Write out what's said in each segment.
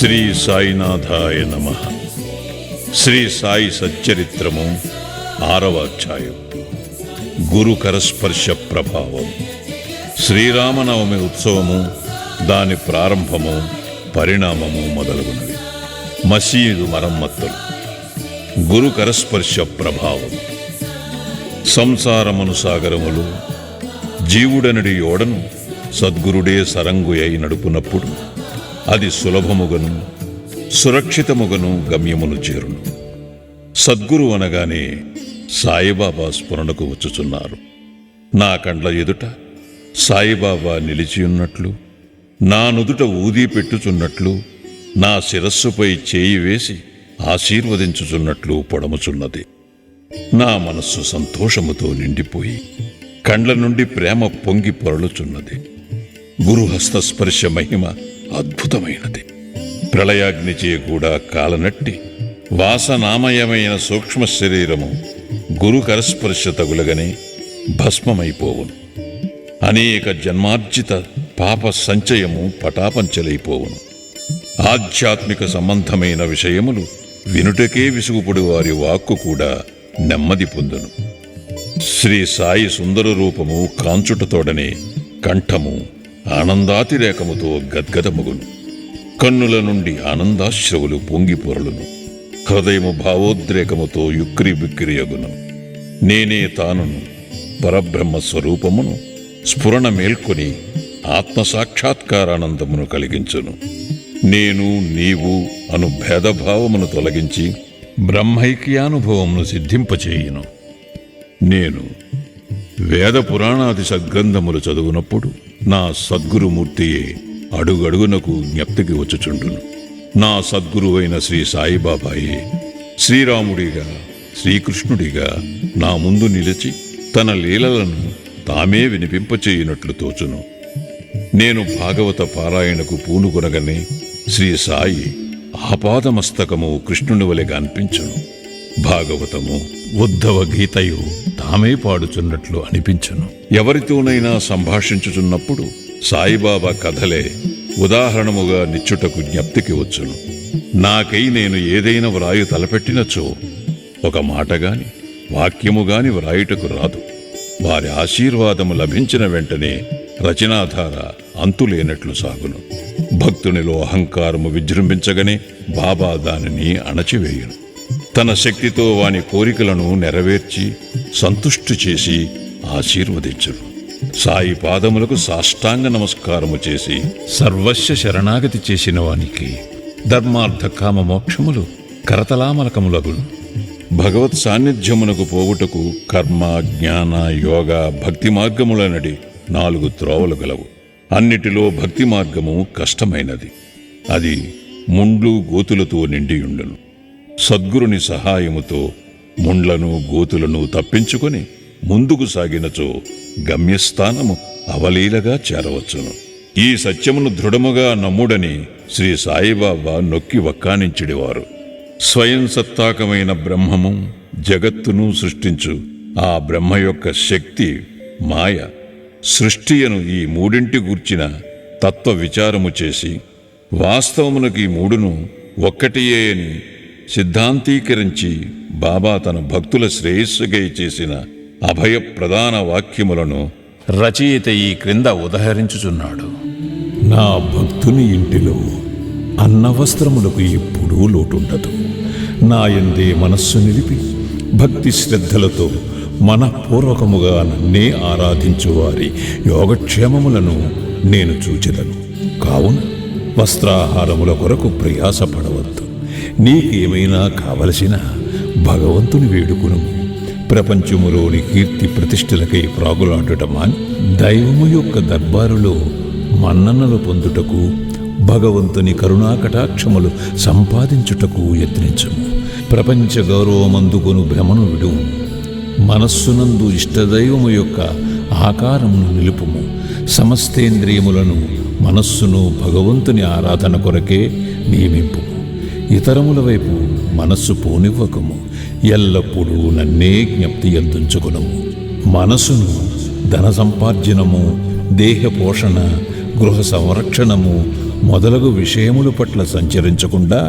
శ్రీ సాయినాథాయ నమః. శ్రీ సాయి సచ్చరిత్రము 6వ అధ్యాయం. గురు కరస్పర్శ ప్రభావం. శ్రీరామనవమి ఉత్సవము, దాని ప్రారంభము, పరిణామము మొదలగునవి. మసీదు మరమ్మత్తులు. గురు కరస్పర్శ ప్రభావం. సంసారమును సాగరములు జీవుడనడి ఓడను సద్గురుడే సరంగు అయి నడుపునప్పుడు అది సులభముగను సురక్షితముగను గమ్యమును చేరును. సద్గురు అనగానే సాయిబాబా స్ఫురణకు వచ్చుచున్నారు. నా కండ్ల ఎదుట సాయిబాబా నిలిచియున్నట్లు, నా నుదుట ఊదీ పెట్టుచున్నట్లు, నా శిరస్సుపై చేయి వేసి ఆశీర్వదించుచున్నట్లు పొడముచున్నది. నా మనస్సు సంతోషముతో నిండిపోయి కండ్ల నుండి ప్రేమ పొంగి పొరలుచున్నది. గురుహస్త స్పర్శ మహిమ అద్భుతమైనది. ప్రళయాగ్నిచే కూడా కాలనట్టి వాసనామయమైన సూక్ష్మ శరీరము గురు కరస్పర్శ తగులగనే భస్మమైపోవును. అనేక జన్మార్జిత పాప సంచయము పటాపంచలైపోవును. ఆధ్యాత్మిక సంబంధమైన విషయములు వినుటకే విసుగుపడు వారి వాక్కు కూడా నెమ్మది పొందును. శ్రీ సాయి సుందర రూపము కాంచుటతోడనే కంఠము ఆనందాతిరేకముతో గద్గదముగును. కన్నుల నుండి ఆనందాశ్రవులు పొంగి పొరలును. హృదయము భావోద్రేకముతో యుక్రి బిక్కిరియగును. నేనే తానును పరబ్రహ్మ స్వరూపమును స్ఫురణ మేల్కొని ఆత్మసాక్షాత్కారానందమును కలిగించును. నేను నీవు అను భేదభావమును తొలగించి బ్రహ్మైక్యానుభవమును సిద్ధింపచేయును. నేను వేద పురాణాది సద్గ్రంథములు చదువునప్పుడు నా సద్గురుమూర్తియే అడుగడుగునకు జ్ఞప్తికి వచ్చుచుండును. నా సద్గురువైన శ్రీ సాయిబాబాయే శ్రీరాముడిగా శ్రీకృష్ణుడిగా నా ముందు నిలిచి తన లీలలను తామే వినిపింపచేయునట్లు తోచును. నేను భాగవత పారాయణకు పూనుకొనగనే శ్రీ సాయి ఆపాదమస్తకము కృష్ణుని వలెగా అనిపించును. భాగవతము ఉద్ధవ గీతయు తామే పాడుచున్నట్లు అనిపించును. ఎవరితోనైనా సంభాషించుచున్నప్పుడు సాయిబాబా కథలే ఉదాహరణముగా నిచ్చుటకు జ్ఞప్తికి వచ్చును. నాకై నేను ఏదైనా వ్రాయు తలపెట్టినచో ఒక మాటగాని వాక్యముగాని వ్రాయుటకు రాదు. వారి ఆశీర్వాదము లభించిన వెంటనే రచనాధార అంతులేనట్లు సాగును. భక్తునిలో అహంకారము విజృంభించగనే బాబా దానిని అణచివేయును. తన శక్తితో వాని కోరికలను నెరవేర్చి సంతుష్టి చేసి ఆశీర్వదించును. సాయి పాదములకు సాష్టాంగ నమస్కారము చేసి సర్వస్వ శరణాగతి చేసిన వానికి ధర్మార్థ కామ మోక్షములు కరతలామలకములగును. భగవత్ సాన్నిధ్యమునకు పోవుటకు కర్మ, జ్ఞాన, యోగ, భక్తి మార్గములనడి 4 త్రోవలు గలవు. అన్నిటిలో భక్తి మార్గము కష్టమైనది. అది ముండ్లు గోతులతో నిండియుండును. సద్గురుని సహాయముతో ముండ్లను గోతులను తప్పించుకొని ముందుకు సాగినచో గమ్యస్థానము అవలీలగా చేరవచ్చును. ఈ సత్యమును దృఢముగా నమ్ముడని శ్రీ సాయిబాబా నొక్కి వక్కానించిడివారు. స్వయం సత్తాకమైన బ్రహ్మము జగత్తును సృష్టించు ఆ బ్రహ్మ యొక్క శక్తి మాయ సృష్టియను ఈ మూడింటి గూర్చిన తత్వ విచారము చేసి వాస్తవమునకు ఈ మూడును ఒక్కటియే అని సిద్ధాంతీకరించి బాబా తన భక్తుల శ్రేయస్సుకై చేసిన అభయ ప్రధాన వాక్యములను రచయిత ఈ క్రింద ఉదహరించుచున్నాడు. నా భక్తుని ఇంటిలో అన్నవస్త్రములకు ఎప్పుడూ లోటుండదు. నా యందే మనస్సు నిలిపి భక్తి శ్రద్ధలతో మనఃపూర్వకముగా నన్నే ఆరాధించువారి యోగక్షేమములను నేను చూచెదను. కావున వస్త్రాహారముల కొరకు ప్రయాసపడవద్దు. నీకేమైనా కావలసిన భగవంతుని వేడుకును. ప్రపంచములోని కీర్తి ప్రతిష్టలకై ప్రాగులాడటమాని దైవము యొక్క దర్బారులో మన్ననలు పొందుటకు, భగవంతుని కరుణాకటాక్షములు సంపాదించుటకు యత్నించము. ప్రపంచ గౌరవమందుకొను భ్రమను విడుము. మనస్సునందు ఇష్టదైవము యొక్క ఆకారమును నిలుపుము. సమస్తేంద్రియములను మనస్సును భగవంతుని ఆరాధన కొరకే నియమింపు. ఇతరముల వైపు మనస్సు పోనివ్వకము. ఎల్లప్పుడూ నన్నే జ్ఞప్తి యందుంచుకొనుము. మనసును ధన సంపార్జనము, దేహ పోషణ, గృహ సంరక్షణము మొదలగు విషయముల పట్ల సంచరించకుండా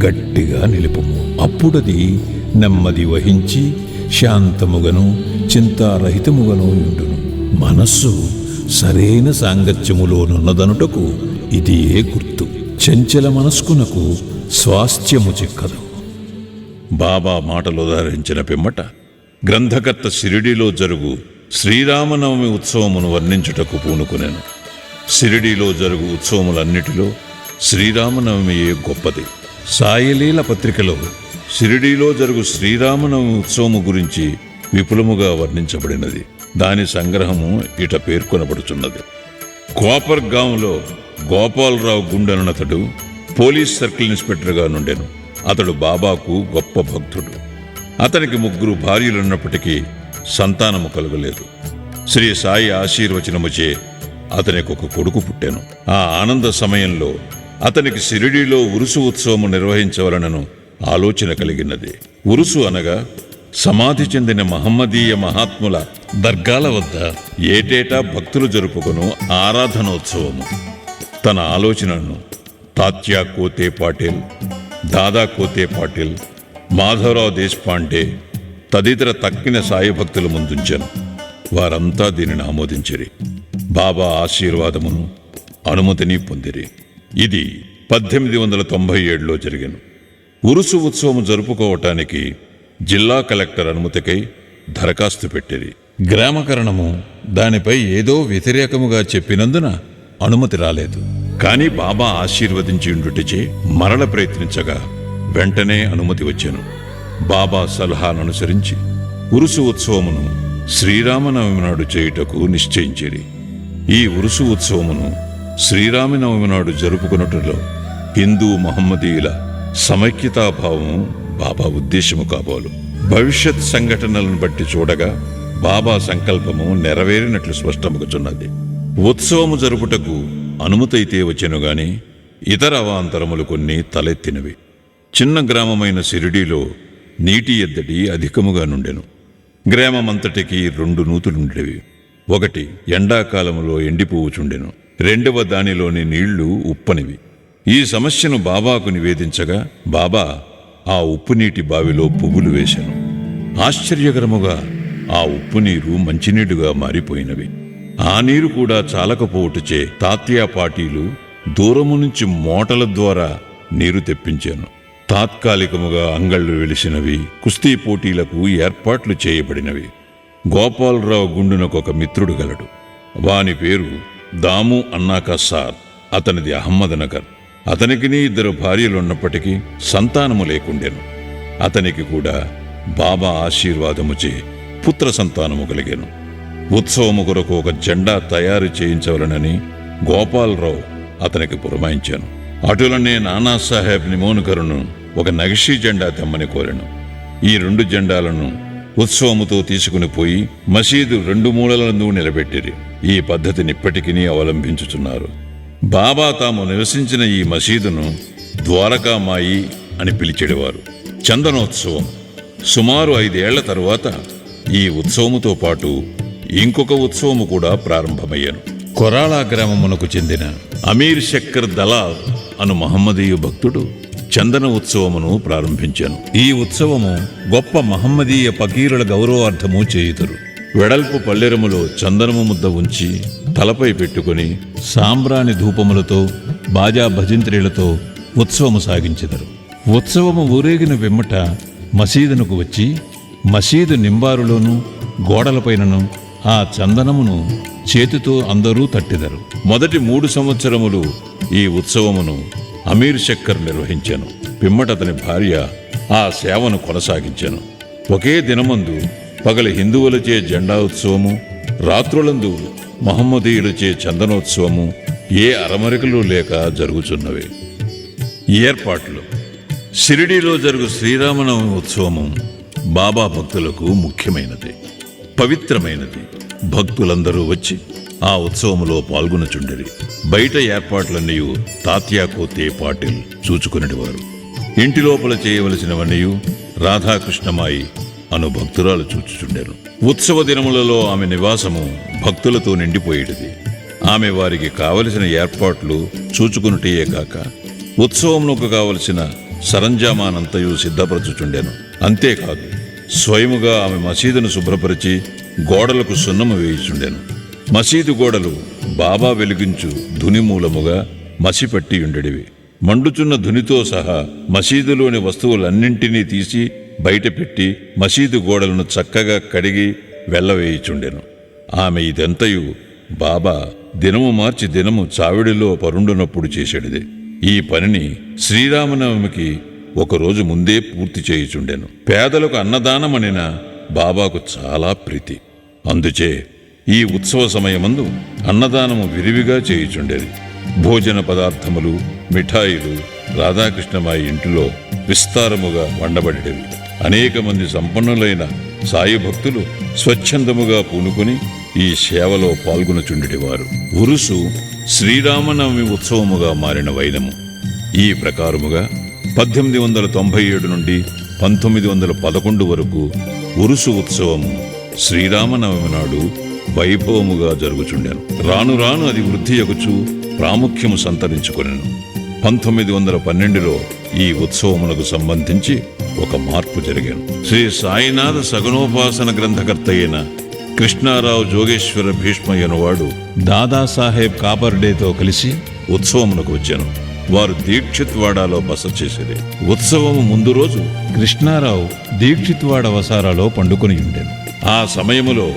గట్టిగా నిలుపుము. అప్పుడది నెమ్మది వహించి శాంతముగను చింతారహితముగను ఉండును. మనస్సు సరైన సాంగత్యములోనున్నదనుటకు ఇది గుర్తు. చంచల మనస్కునకు స్వాస్థ్యము చిక్కదు. బాబా మాటలు ఉదాహరించిన పిమ్మట గ్రంథకర్త షిరిడీలో జరుగు శ్రీరామనవమి ఉత్సవమును వర్ణించుటకు పూనుకునేను. షిరిడీలో జరుగు ఉత్సవములన్నిటిలో శ్రీరామనవమియే గొప్పది. సాయిలీల పత్రికలో షిరిడీలో జరుగు శ్రీరామనవమి ఉత్సవము గురించి విపులముగా వర్ణించబడినది. దాని సంగ్రహము ఇట పేర్కొనబడుచున్నది. కోపర్గాంలో గోపాలరావు గుండెనతడు పోలీస్ సర్కిల్ ఇన్స్పెక్టర్గా నుండెను. అతడు బాబాకు గొప్ప భక్తుడు. అతనికి 3 భార్యలున్నప్పటికీ సంతానము కలుగలేదు. శ్రీ సాయి ఆశీర్వచనముచే అతనికి ఒక కొడుకు పుట్టెను. ఆ ఆనంద సమయంలో అతనికి షిరిడీలో ఉరుసు ఉత్సవము నిర్వహించవలనను ఆలోచన కలిగినది. ఉరుసు అనగా సమాధి చెందిన మహమ్మదీయ మహాత్ముల దర్గాల వద్ద ఏటేటా భక్తులు జరుపుకొను ఆరాధనోత్సవము. తన ఆలోచనను తాత్యా కోతే పాటిల్, దాదా కోతే పాటిల్, మాధవరావు దేశపాండే తదితర తక్కిన సాయి భక్తుల ముందుంచాను. వారంతా దీనిని ఆమోదించిరి. బాబా ఆశీర్వాదమును అనుమతిని పొందిరి. ఇది 1897లో జరిగాను. ఉరుసు ఉత్సవం జరుపుకోవటానికి జిల్లా కలెక్టర్ అనుమతికై దరఖాస్తు పెట్టిరి. గ్రామకరణము దానిపై ఏదో వ్యతిరేకముగా చెప్పినందున అనుమతి రాలేదు. కాని బాబా ఆశీర్వదించి ఉండుటచే మరల ప్రయత్నించగా వెంటనే అనుమతి వచ్చెను. బాబా సలహాననుసరించి ఉరుసు ఉత్సవమును శ్రీరామనవమి నాడు చేయుటకు నిశ్చయించిరి. ఈ ఉరుసు ఉత్సవమును శ్రీరామనవమి నాడు జరుపుకున్నట్టులో హిందూ మహమ్మదీయుల సమైక్యతాభావము బాబా ఉద్దేశము కాబోలు. భవిష్యత్ సంఘటనలను బట్టి చూడగా బాబా సంకల్పము నెరవేరినట్లు స్పష్టమగుచున్నది. ఉత్సవము జరుపుటకు అనుమతైతే వచ్చెను గాని ఇతర అవాంతరములు కొన్ని తలెత్తినవి. చిన్న గ్రామమైన షిరిడీలో నీటి ఎద్దడి అధికముగా నుండెను. గ్రామమంతటికి 2 నూతులుండేవి. ఒకటి ఎండాకాలములో ఎండిపోవుచుండెను. రెండవ దానిలోని నీళ్లు ఉప్పనివి. ఈ సమస్యను బాబాకు నివేదించగా బాబా ఆ ఉప్పు నీటి బావిలో పువ్వులు వేశాను. ఆశ్చర్యకరముగా ఆ ఉప్పు నీరు మంచినీడుగా మారిపోయినవి. ఆ నీరు కూడా చాలకపోవుటచే తాత్యా పాటీలు దూరము నుంచి మోటల ద్వారా నీరు తెప్పించాను. తాత్కాలికముగా అంగళ్ళు వెలిసినవి. కుస్తీ పోటీలకు ఏర్పాట్లు చేయబడినవి. గోపాలరావు గుండునకొక మిత్రుడు గలడు. వాని పేరు దాము అన్నాకా సార్. అతనిది అహ్మద్నగర్. అతనికి 2 భార్యలున్నప్పటికీ సంతానము లేకుండెను. అతనికి కూడా బాబా ఆశీర్వాదముచే పుత్ర సంతానము కలిగెను. ఉత్సవము కొరకు ఒక జెండా తయారు చేయించవలనని గోపాలరావు అతనికి పురమాయించాను. అటులనే నానాసాహెబ్ నిమోన్కరును ఒక నగిషీ జెండా తెమ్మని కోరెను. ఈ 2 జెండాలను ఉత్సవముతో తీసుకుని పోయి మసీదు 2 మూలలందు నిలబెట్టిరి. ఈ పద్ధతినిప్పటికీ అవలంబించుచున్నారు. బాబా తాము నివసించిన ఈ మసీదును ద్వారకామాయి అని పిలిచేవారు. చందనోత్సవం సుమారు 5 ఏళ్ల తరువాత ఈ ఉత్సవముతో పాటు ఇంకొక ఉత్సవము కూడా ప్రారంభమయ్యాను. కొరాళా గ్రామమునకు చెందిన అమీర్ శక్కర్ దలాల్ అను మహమ్మదీయ భక్తుడు చందన ఉత్సవమును ప్రారంభించాను. ఈ ఉత్సవము గొప్ప మహమ్మదీయ పకీరుల గౌరవార్థము చేయుదురు. వెడల్పు పల్లెరములో చందనము ముద్ద ఉంచి తలపై పెట్టుకుని సాంబ్రాణి ధూపములతో బాజా భజంత్రీలతో ఉత్సవము సాగించెదరు. ఉత్సవము ఊరేగిన వెమ్మట మసీదునకు వచ్చి మసీదు నింబారులోనూ గోడలపైనను ఆ చందనమును చేతితో అందరూ తట్టెదరు. మొదటి 3 సంవత్సరములు ఈ ఉత్సవమును అమీర్ శక్కర్ నిర్వహించాను. పిమ్మట అతని భార్య ఆ సేవను కొనసాగించాను. ఒకే దినమందు పగలి హిందువులచే జెండా ఉత్సవము, రాత్రులందు మహమ్మదీయులచే చందనోత్సవము ఏ అరమరికలు లేక జరుగుచున్నవి. ఏర్పాట్లు. షిరిడీలో జరుగు శ్రీరామనవమి ఉత్సవము బాబా భక్తులకు ముఖ్యమైనది, పవిత్రమైనది. భక్తులందరూ వచ్చి ఆ ఉత్సవములో పాల్గొనచుండిరి. బయట ఏర్పాట్లన్నీ తాత్యా కోతే పాటిల్ చూచుకునేవారు. ఇంటి లోపల చేయవలసినవన్నీ రాధాకృష్ణమాయి అను భక్తురాలు చూచుచుండెను. ఉత్సవ దినములలో ఆమె నివాసము భక్తులతో నిండిపోయేటిది. ఆమె వారికి కావలసిన ఏర్పాట్లు చూచుకునుటయే కాక ఉత్సవమునకు కావలసిన సరంజామానంతయు సిద్ధపరచుచుండెను. అంతేకాదు స్వయముగా ఆమె మసీదును శుభ్రపరిచి గోడలకు సున్నము వేయుచుండెను. మసీదు గోడలు బాబా వెలిగించు ధుని మూలముగా మసిపట్టి ఉండేవి. మండుచున్న ధునితో సహా మసీదులోని వస్తువులన్నింటినీ తీసి బయటపెట్టి మసీదు గోడలను చక్కగా కడిగి వెళ్ళవేయుచుండెను. ఆమె ఇదంతయు బాబా దినము మార్చి దినము చావిడిలో పరుండునప్పుడు చేసేటిది. ఈ పనిని శ్రీరామనవమికి ఒకరోజు ముందే పూర్తి చేయుచుండెను. పేదలకు అన్నదానమనిన బాబాకు చాలా ప్రీతి. అందుచే ఈ ఉత్సవ సమయమందు అన్నదానము విరివిగా చేయుచుండేది. భోజన పదార్థములు, మిఠాయిలు రాధాకృష్ణమాయి ఇంటిలో విస్తారముగా వండబడేవి. అనేక మంది సంపన్నులైన సాయి భక్తులు స్వచ్ఛందముగా పూనుకొని ఈ సేవలో పాల్గొనుచుండేవారు. ఉరుసు శ్రీరామనవమి ఉత్సవముగా మారిన వైనము. ఈ ప్రకారముగా 1897 నుండి 1911 వరకు ఉరుసు ఉత్సవము శ్రీరామనవమి నాడు వైభవముగా జరుగుచుండెను. రాను రాను అది వృద్ధి యొగుచు ప్రాముఖ్యము సంతరించుకొనెను. 1912లో ఈ ఉత్సవమునకు సంబంధించి ఒక మార్పు జరిగాను. శ్రీ సాయినాథ సగుణోపాసన గ్రంథకర్త అయిన కృష్ణారావు జోగేశ్వర భీష్మయ్యనువాడు దాదాసాహెబ్ కాపర్డేతో కలిసి ఉత్సవమునకు వచ్చాను. వారు దీక్షిత్వాడాలో బస చేసేది. ఉత్సవము ముందు రోజు కృష్ణారావు దీక్షిత్వాడ వసారాలో పండుకొని ఉండెను. ఆ సమయములో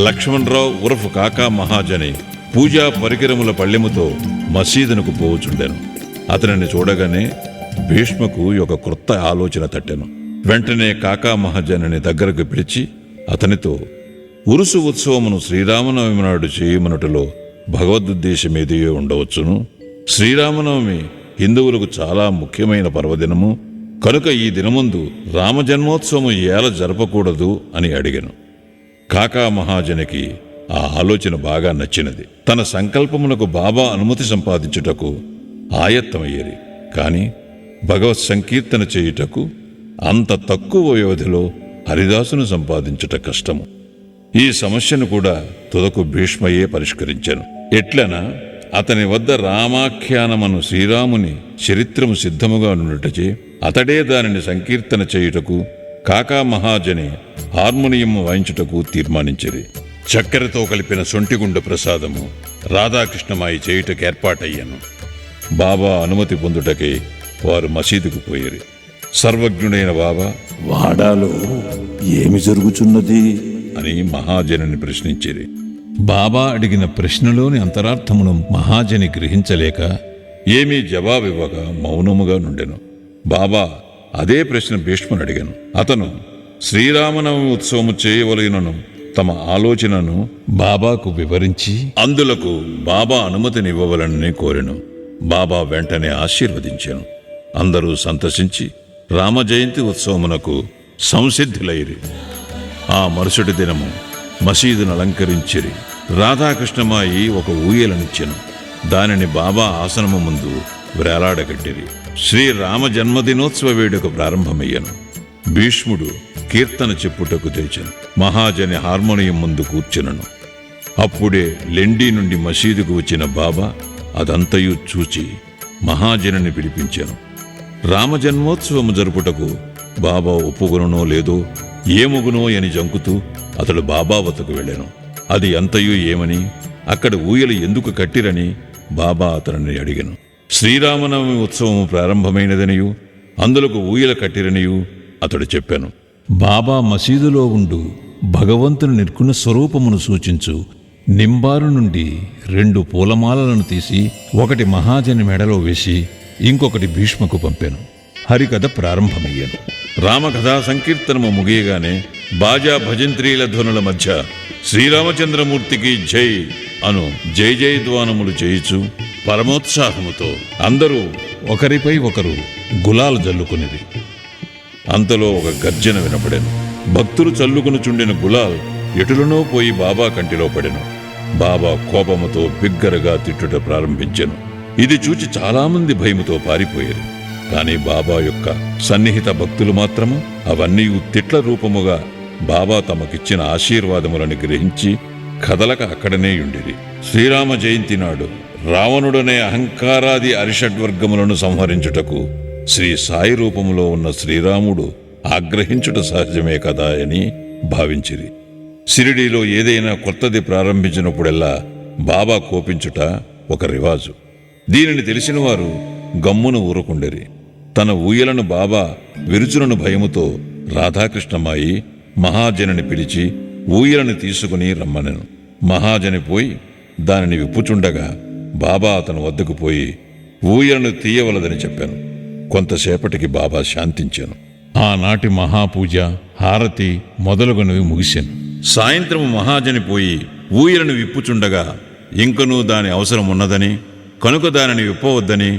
లక్ష్మణరావు ఉరఫ్ కాకా మహాజని పూజా పరికరముల పళ్ళెముతో మసీదునకు పోవుచుండెను. అతనిని చూడగానే భీష్మకు ఒక క్రొత్త ఆలోచన తట్టెను. వెంటనే కాకా మహాజనిని దగ్గరకు పిలిచి అతనితో ఉరుసు ఉత్సవమును శ్రీరామనవమి నాడు చేయమనుటలో భగవదుద్దేశమేదియో ఉండవచ్చును. శ్రీరామనవమి హిందువులకు చాలా ముఖ్యమైన పర్వదినము కనుక ఈ దినముందు రామజన్మోత్సవము ఏల జరపకూడదు అని అడిగాను. కాకా మహాజనికి ఆ ఆలోచన బాగా నచ్చినది. తన సంకల్పమునకు బాబా అనుమతి సంపాదించుటకు ఆయత్తమయ్యేది. కాని భగవత్ సంకీర్తన చేయుటకు అంత తక్కువ వ్యవధిలో హరిదాసును సంపాదించుట కష్టము. ఈ సమస్యను కూడా తుదకు భీష్మయే పరిష్కరించాను. ఎట్లనా అతని వద్ద రామాఖ్యానమను శ్రీరాముని చరిత్రము సిద్ధముగా నుండుటచే అతడే దానిని సంకీర్తన చేయుటకు కాకా మహాజని హార్మోనియం వాయించుటకు తీర్మానించిరి. చక్కెరతో కలిపిన సొంటిగుండ ప్రసాదము రాధాకృష్ణమాయి చేయుటకు ఏర్పాటయ్యాను. బాబా అనుమతి పొందుటకై వారు మసీదుకు పోయిరి. సర్వజ్ఞుడైన బాబా వాడాలో ఏమి జరుగుచున్నది అని మహాజనిని ప్రశ్నించిరి. బాబా అడిగిన ప్రశ్నలోని అంతరార్థమును మహాజని గ్రహించలేక ఏమీ జవాబివ్వక మౌనముగా నుండెను. బాబా అదే ప్రశ్న భీష్ముని అడిగాను. అతను శ్రీరామనవమి ఉత్సవము చేయవలెనను తమ ఆలోచనను బాబాకు వివరించి అందులకు బాబా అనుమతినివ్వవలనని కోరెను. బాబా వెంటనే ఆశీర్వదించాను. అందరూ సంతసించి రామజయంతి ఉత్సవమునకు సంసిద్ధులైరి. ఆ మరుసటి దినము మసీదును అలంకరించిరి. రాధాకృష్ణమాయి ఒక ఊయలనిచ్చెను. దానిని బాబా ఆసనము ముందు వ్రేలాడగట్టిరి. శ్రీరామ జన్మదినోత్సవ వేడుక ప్రారంభమయ్యను. భీష్ముడు కీర్తన చెప్పుటకు తెచ్చెను. మహాజని హార్మోనియం ముందు కూర్చునను. అప్పుడే లెండి నుండి మసీదుకు వచ్చిన బాబా అదంతయు చూచి మహాజనిని పిలిపించాను. రామజన్మోత్సవము జరుపుటకు బాబా ఒప్పుకొనో లేదో ఏమొగునో అని జంకుతూ అతడు బాబా వద్దకు వెళ్ళాను. అది అంతయు ఏమని అక్కడ ఊయలు ఎందుకు కట్టిరని బాబా అతనిని అడిగాను. శ్రీరామనవమి ఉత్సవము ప్రారంభమైనదనియు అందులకు ఊయల కట్టిరనియు అతడు చెప్పాను. బాబా మసీదులో ఉండు భగవంతుని నిర్గుణ స్వరూపమును సూచించు నింబారు నుండి 2 పూలమాలలను తీసి ఒకటి మహాజని మెడలో వేసి ఇంకొకటి భీష్మకు పంపాను. హరికథ ప్రారంభమయ్యాను. రామకథా సంకీర్తనము ముగియగానే బాజా భజంత్రీల ధ్వనుల మధ్య శ్రీరామచంద్రమూర్తికి జై అను జై జయధ్వానములు చేయుచు పరమోత్సాహముతో అందరూ ఒకరిపై ఒకరు గులాలు జల్లుకునిది. అంతలో ఒక గర్జన వినపడెను. భక్తులు చల్లుకుని చుండిన గులాల్ ఎటులనో పోయి బాబా కంటిలో పడెను. బాబా కోపముతో బిగ్గరగా తిట్టుట ప్రారంభించెను. ఇది చూచి చాలామంది భయముతో పారిపోయారు. కాని బాబా యొక్క సన్నిహిత భక్తులు మాత్రము అవన్నీ తిట్ల రూపముగా బాబా తమకిచ్చిన ఆశీర్వాదములను గ్రహించి కదలక అక్కడనే యుండిరి. శ్రీరామ జయంతి నాడు రావణుడనే అహంకారాది అరిషడ్వర్గములను సంహరించుటకు శ్రీ సాయి రూపములో ఉన్న శ్రీరాముడు ఆగ్రహించుట సహజమే కదా అని భావించిరి. షిరిడీలో ఏదైనా కొత్తది ప్రారంభించినప్పుడెల్లా బాబా కోపించుట ఒక రివాజు. దీనిని తెలిసిన వారు గమ్మును ఊరుకుండిరి. తన ఊయలను బాబా విరుచునను భయముతో రాధాకృష్ణమాయి మహాజనిని పిలిచి ఊయలను తీసుకుని రమ్మనెను. మహాజని పోయి దానిని విప్పుచుండగా బాబా అతను వద్దకు పోయి ఊయలను తీయవలదని చెప్పాను. కొంతసేపటికి బాబా శాంతించాను. ఆనాటి మహాపూజ, హారతి మొదలుగునవి ముగిశాను. సాయంత్రం మహాజని పోయి ఊయలను విప్పుచుండగా ఇంకనూ దాని అవసరం ఉన్నదని, కనుక దానిని విప్పవద్దని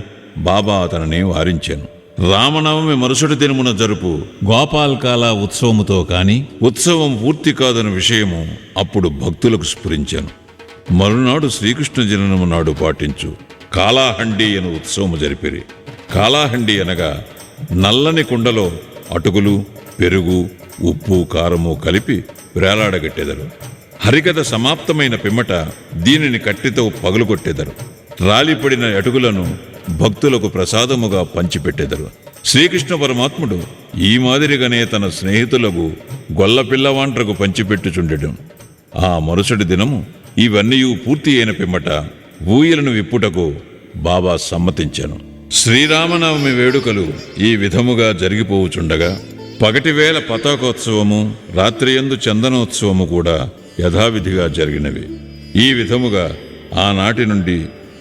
బాబా అతనిని వారించాను. రామనవమి మరుసటి దినమున జరుపు గోపాల్కాల ఉత్సవముతో కాని ఉత్సవం పూర్తి కాదన్న విషయము అప్పుడు భక్తులకు స్ఫురించాను. మరునాడు శ్రీకృష్ణ జననము నాడు పాటించు కాలాహండి అను ఉత్సవము జరిపిరి. కాలాహండి అనగా నల్లని కుండలో అటుకులు, పెరుగు, ఉప్పు, కారము కలిపి వేలాడగట్టెదరు. హరికథ సమాప్తమైన పిమ్మట దీనిని కట్టితో పగులుకొట్టెదరు. రాలిపడిన అటుకులను భక్తులకు ప్రసాదముగా పంచిపెట్టెదరు. శ్రీకృష్ణ పరమాత్ముడు ఈ మాదిరిగానే తన స్నేహితులకు గొల్ల పిల్లవాంట్రకు పంచిపెట్టుచుండెను. ఆ మరుసటి దినము ఇవన్నీ పూర్తి అయిన పిమ్మట ఊయలను విప్పుటకు బాబా సమ్మతించాను. శ్రీరామనవమి వేడుకలు ఈ విధముగా జరిగిపోవుచుండగా పగటివేళ పతాకోత్సవము, రాత్రియందు చందనోత్సవము కూడా యథావిధిగా జరిగినవి. ఈ విధముగా ఆనాటి నుండి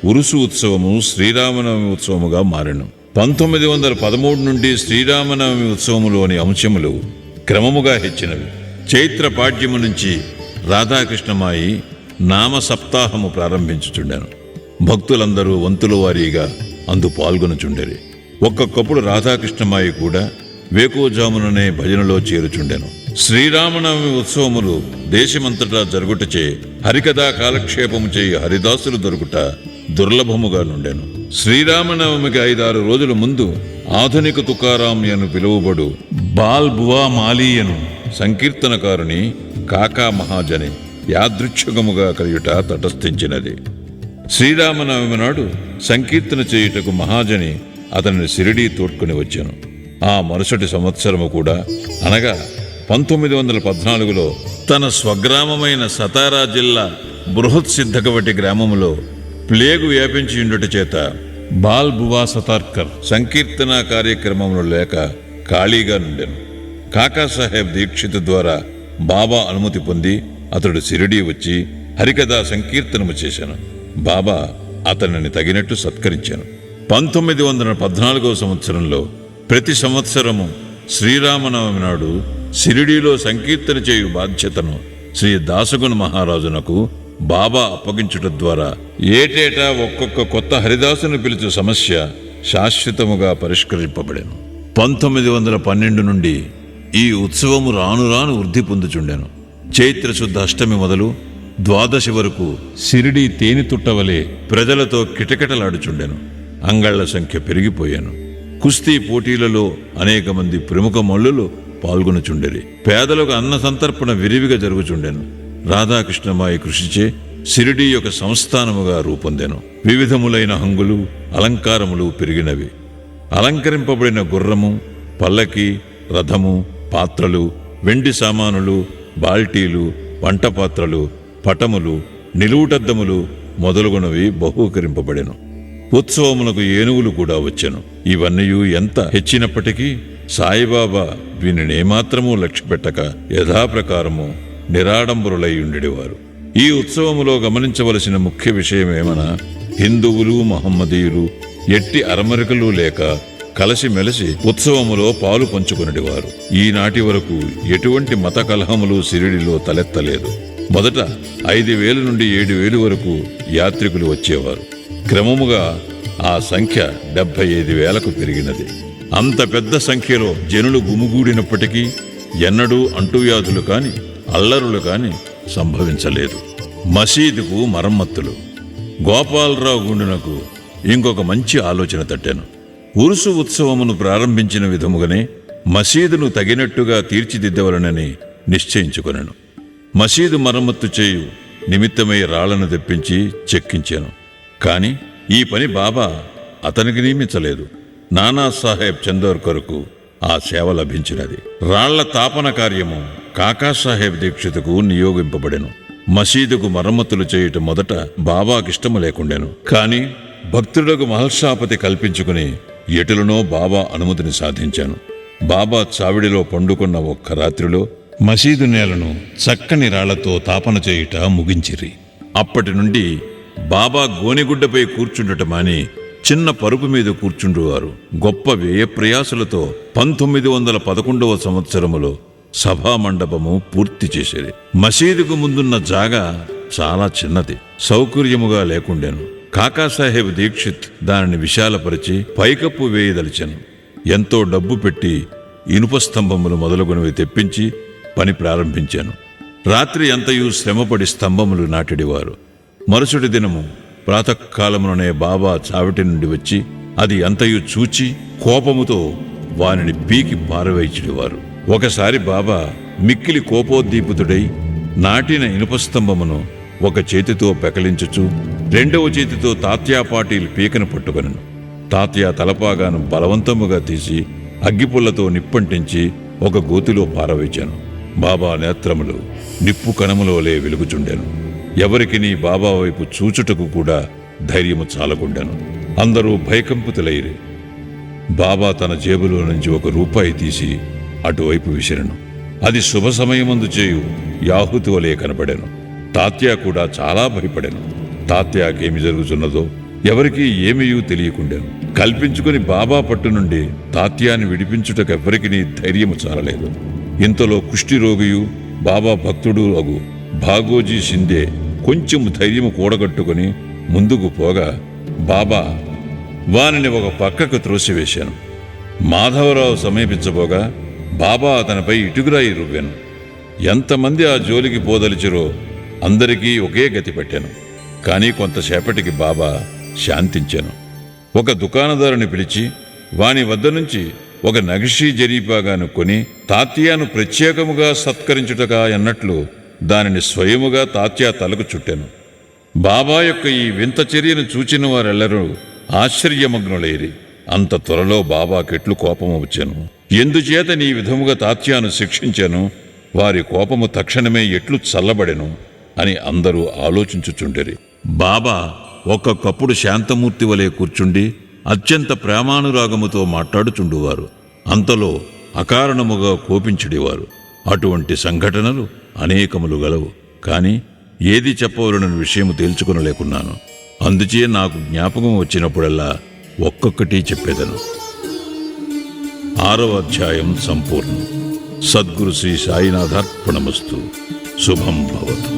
ఉరుసు ఉత్సవము శ్రీరామనవమి ఉత్సవముగా మారెను. 1913 నుండి శ్రీరామనవమి ఉత్సవములోని అంశములు క్రమముగా హెచ్చినవి. చైత్ర పాడ్యము నుంచి రాధాకృష్ణమాయి నామ సప్తాహము ప్రారంభించుచుండెను. భక్తులందరూ వంతుల వారీగా అందు పాల్గొనుచుండెరి. ఒక్కొక్కప్పుడు రాధాకృష్ణమాయి కూడా వేకోజాముననే భజనలో చేరుచుండెను. శ్రీరామనవమి ఉత్సవములు దేశమంతటా జరుగుటచే హరికథా కాలక్షేపము చేయి హరిదాసులు దొరుకుట దుర్లభముగా నుండెను. శ్రీరామనవమికి 5-6 రోజుల ముందు ఆధునిక తుకారాం అని పిలువబడు బాల్ బువా మాలీయను సంకీర్తనకారుని కాకా మహాజని యాదృచ్ఛికముగా కలియుట తటస్థించినది. శ్రీరామనవమి నాడు సంకీర్తన చేయుటకు మహాజని అతనిని షిరిడీ తోడ్కొని వచ్చాను. ఆ మరుసటి సంవత్సరము కూడా అనగా 1914లో తన స్వగ్రామమైన సతారా జిల్లా బృహత్ సిద్ధకవటి గ్రామములో ప్లేగు వ్యాపించి ఉండుట చేత బాల్ బువా సతార్కర్ సంకీర్తన కార్యక్రమంలో లేక ఖాళీగా నుండెను. కాకాసాహెబ్ దీక్షిత్ ద్వారా బాబా అనుమతి పొంది అతడు షిరిడీ వచ్చి హరికథా సంకీర్తనము చేశాను. బాబా అతనిని తగినట్టు సత్కరించాను. 1914వ సంవత్సరంలో ప్రతి సంవత్సరము శ్రీరామనవమి నాడు షిరిడీలో సంకీర్తన చేయు బాధ్యతను శ్రీ దాసగుణ మహారాజునకు బాబా అప్పగించుట ద్వారా ఏటేటా ఒక్కొక్క కొత్త హరిదాసును పిలుచు సమస్య శాశ్వతముగా పరిష్కరింపబడెను. 1912 నుండి ఈ ఉత్సవము రాను రాను వృద్ధి పొందుచుండెను. చైత్రశుద్ధ అష్టమి మొదలు ద్వాదశి వరకు షిరిడీ తేనె తుట్టవలే ప్రజలతో కిటకిటలాడుచుండెను. అంగళ్ల సంఖ్య పెరిగిపోయాను. కుస్తీ పోటీలలో అనేక మంది ప్రముఖ మల్లులు పాల్గొనుచుండెరి. పేదలకు అన్న సంతర్పణ విరివిగా జరుగుచుండెను. రాధాకృష్ణమాయి కృషిచే షిరిడీ యొక్క సంస్థానముగా రూపొందెను. వివిధములైన హంగులు, అలంకారములు పెరిగినవి. అలంకరింపబడిన గుర్రము, పల్లకి, రథము, పాత్రలు, వెండి సామానులు, బాల్టీలు, వంటపాత్రలు, పటములు, నిలువుటద్దములు మొదలుగునవి బహూకరింపబడెను. ఉత్సవములకు ఏనుగులు కూడా వచ్చెను. ఇవన్నీ ఎంత హెచ్చినప్పటికీ సాయిబాబా వీనిని ఏమాత్రమూ లక్ష్యపెట్టక యథాప్రకారము నిరాడంబరులై ఉండేవారు. ఈ ఉత్సవములో గమనించవలసిన ముఖ్య విషయమేమనా హిందువులు, మహమ్మదీయులు ఎట్టి అరమరికలు లేక కలిసిమెలిసి ఉత్సవములో పాలు పంచుకునేవారు. ఈనాటి వరకు ఎటువంటి మత కలహములు షిరిడీలో తలెత్తలేదు. మొదట 5,000 నుండి 7,000 వరకు యాత్రికులు వచ్చేవారు. క్రమముగా ఆ సంఖ్య 75,000కు పెరిగినది. అంత పెద్ద సంఖ్యలో జనులు గుమిగూడినప్పటికీ ఎన్నడూ అంటువ్యాధులు కాని అల్లరులు కాని సంభవించలేదు. మసీదుకు మరమ్మతులు. గోపాలరావు గుండునకు ఇంకొక మంచి ఆలోచన తట్టాను. ఉరుసు ఉత్సవమును ప్రారంభించిన విధముగానే మసీదును తగినట్టుగా తీర్చిదిద్దవలనని నిశ్చయించుకొనెను. మసీదు మరమ్మత్తు చేయు నిమిత్తమై రాళ్లను తెప్పించి చెక్కించాను. కాని ఈ పని బాబా అతనికి నియమించలేదు. నానాసాహెబ్ చందోర్కర్కు ఆ సేవ లభించినది. రాళ్ల తాపన కార్యము కాకాసాహెబ్ దీక్షితుకు నియోగింపబడెను. మసీదుకు మరమ్మతులు చేయటం మొదట బాబాకిష్టము లేకుండెను. కాని భక్తులకు మహల్సాపతి కల్పించుకుని ఎటులనో బాబా అనుమతిని సాధించాను. బాబా చావిడిలో పండుకున్న ఒక్క రాత్రిలో మసీదు నేలను చక్కని రాళ్లతో తాపన చేయుట ముగించిరి. అప్పటి నుండి బాబా గోనెగుడ్డపై కూర్చుండటమాని చిన్న పరుపు మీద కూర్చుండువారు. గొప్ప వ్యయప్రయాసులతో 1911వ సంవత్సరములో సభామండపము పూర్తి చేసేది. మసీదుకు ముందున్న జాగా చాలా చిన్నది, సౌకర్యముగా లేకుండెను. కాకాసాహెబ్ దీక్షిత్ దానిని విశాలపరిచి పైకప్పు వేయదలిచెను. ఎంతో డబ్బు పెట్టి ఇనుప స్తంభములు మొదలుగునవి తెప్పించి పని ప్రారంభించాను. రాత్రి అంతయు శ్రమపడి స్తంభములు నాటిడివారు. మరుసటి దినము ప్రాతకాలముననే బాబా చావిటి నుండి వచ్చి అది అంతయు చూచి కోపముతో వానిని పీకి పారవేయించిడివారు. ఒకసారి బాబా మిక్కిలి కోపోద్దీపితుడై నాటిన ఇనుపస్తంభమును ఒక చేతితో పెకలించుచు రెండవ చేతితో తాత్యా పాటీలు పీకను పట్టుకొనెను. తాత్యా తలపాగాను బలవంతముగా తీసి అగ్గిపుల్లతో నిప్పంటించి ఒక గోతిలో పారవేచాను. బాబా నేత్రములు నిప్పు కణములోలే వెలుగుచుండెను. ఎవరికి నీ బాబా వైపు చూచుటకు కూడా ధైర్యము చాలకుండాను. అందరూ భయకంపితులైరి. బాబా తన జేబులో నుంచి ₹1 తీసి అటువైపు విసిరెను. అది శుభ సమయమందు చేయు యాహుతి వలె కనబడెను. తాత్యా కూడా చాలా భయపడెను. తాత్యాకేమి జరుగుతున్నదో ఎవరికీ ఏమీయూ తెలియకుండాను. కల్పించుకుని బాబా పట్టు నుండి తాత్యాన్ని విడిపించుటకెవ్వరికి ధైర్యము చాలలేదు. ఇంతలో కుష్ఠిరోగియు బాబా భక్తుడు అగు భాగోజీ షిందే కొంచెం ధైర్యము కూడగట్టుకుని ముందుకు పోగా బాబా వానిని ఒక పక్కకు త్రోసివేశాను. మాధవరావు సమీపించబోగా బాబా అతనిపై ఇటుకురాయి రువ్వాను. ఎంతమంది ఆ జోలికి పోదలిచిరో అందరికీ ఒకే గతి పెట్టాను. కానీ కొంతసేపటికి బాబా శాంతించాను. ఒక దుకాణదారుని పిలిచి వాని వద్ద నుంచి ఒక నగిషీ జరీపాగాను కొని తాత్యాను ప్రత్యేకముగా సత్కరించుటగా అన్నట్లు దానిని స్వయముగా తాత్యా తలకు చుట్టాను. బాబా యొక్క ఈ వింత చర్యను చూచిన వారెల్లరూ ఆశ్చర్యమగ్నులైరి. అంత త్వరలో బాబాకెట్లు కోపము వచ్చాను. ఎందుచేత నీ విధముగా తాత్యాను శిక్షించాను, వారి కోపము తక్షణమే ఎట్లు చల్లబడెను అని అందరూ ఆలోచించుచుండిరి. బాబా ఒక్కొక్కప్పుడు శాంతమూర్తి వలె కూర్చుండి అత్యంత ప్రేమానురాగముతో మాట్లాడుచుండువారు. అంతలో అకారణముగా కోపించుడివారు. అటువంటి సంఘటనలు అనేకములు గలవు. కాని ఏది చెప్పవలనని విషయము తేల్చుకొనలేకున్నాను. అందుచే నాకు జ్ఞాపకం వచ్చినప్పుడల్లా ఒక్కొక్కటి చెప్పేదను. 6వ అధ్యాయం సంపూర్ణం. సద్గురు శ్రీ సాయినాథార్పణమస్తు. శుభం భవతు.